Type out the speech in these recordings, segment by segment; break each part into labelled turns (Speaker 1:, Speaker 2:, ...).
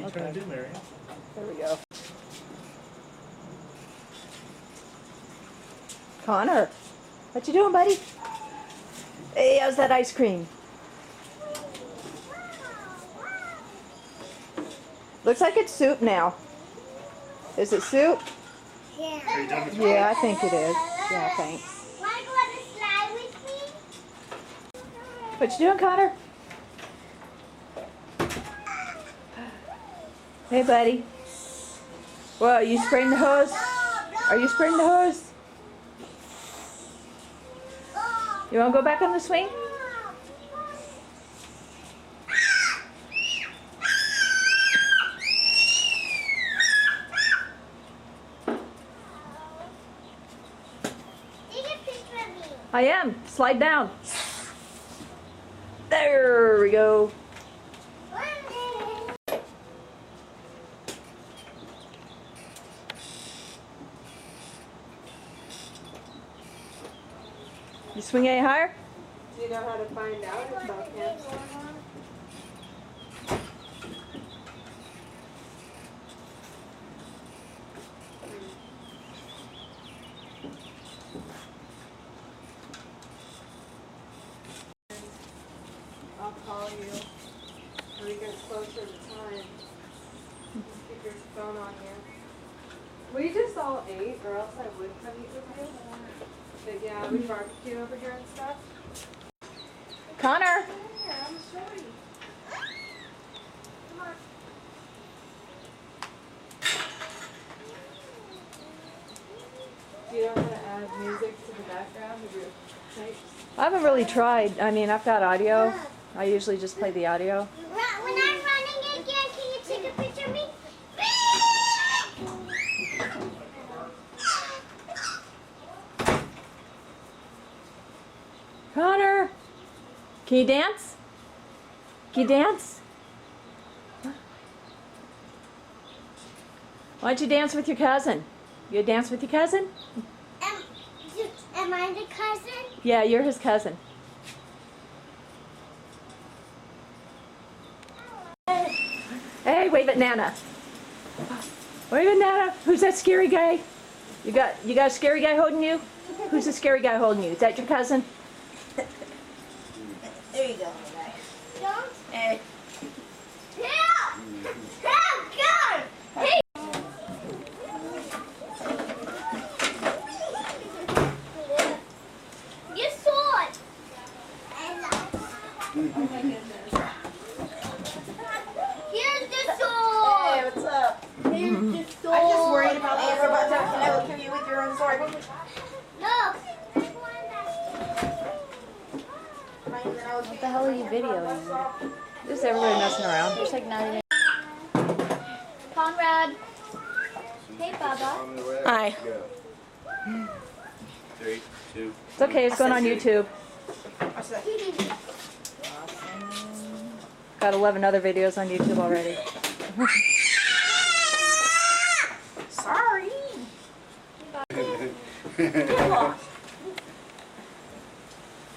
Speaker 1: What are you trying to do, Marion?
Speaker 2: There we go. Connor, what you doing, buddy? Hey, how's that ice cream? Looks like it's soup now. Is it soup?
Speaker 3: Yeah.
Speaker 1: Are you done with
Speaker 2: Yeah, I think it is. Yeah, thanks.
Speaker 3: Want to go on the slide with me?
Speaker 2: What you doing, Connor? Hey, buddy. Whoa, you spraying the hose? Are you spraying the hose? You want to go back on the swing?
Speaker 3: Take a picture of me.
Speaker 2: I am. Slide down. There we go. You swing any higher?
Speaker 4: Do you know how to find out if about camp's going on? I'll call you when we get closer to time. Just keep your phone on you. We just all ate, or else I would come eat with you. But yeah, we barbecue over here and stuff.
Speaker 2: Connor.
Speaker 3: Here, I'm sorry. Come on.
Speaker 4: Do you know how to add music to the background of your tapes?
Speaker 2: I haven't really tried. I mean, I've got audio. I usually just play the audio.
Speaker 3: When I'm running again, can you take a picture of me?
Speaker 2: Connor, can you dance? Can you dance? Why don't you dance with your cousin? You dance with your cousin?
Speaker 3: Am I the cousin?
Speaker 2: Yeah, you're his cousin. Hey, wave at Nana. Wave at Nana. Who's that scary guy? You got a scary guy holding you? Who's the scary guy holding you? Is that your cousin?
Speaker 5: There you go.
Speaker 3: Don't.
Speaker 5: Hey.
Speaker 3: Help! Help! God! Hey! You saw it!
Speaker 5: Oh my goodness.
Speaker 3: Here's the sword!
Speaker 5: Hey, what's up?
Speaker 3: Here's the sword!
Speaker 5: I'm just worried about the robot talking. I will kill you with your own sword.
Speaker 3: Look!
Speaker 2: What the hell are you videoing? Just everybody messing around. There's like not even.
Speaker 3: Conrad! Hey, Bubba.
Speaker 2: Hi.
Speaker 1: 3, 2.
Speaker 2: It's okay. It's going on YouTube.
Speaker 5: What's that?
Speaker 2: Got 11 other videos on YouTube already.
Speaker 5: Sorry.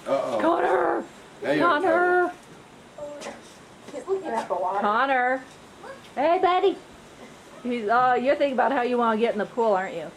Speaker 1: Uh-oh.
Speaker 2: Connor!
Speaker 1: Now you're in trouble.
Speaker 2: Connor!
Speaker 5: He's looking at the water.
Speaker 2: Connor! Hey, buddy! You're thinking about how you want to get in the pool, aren't you?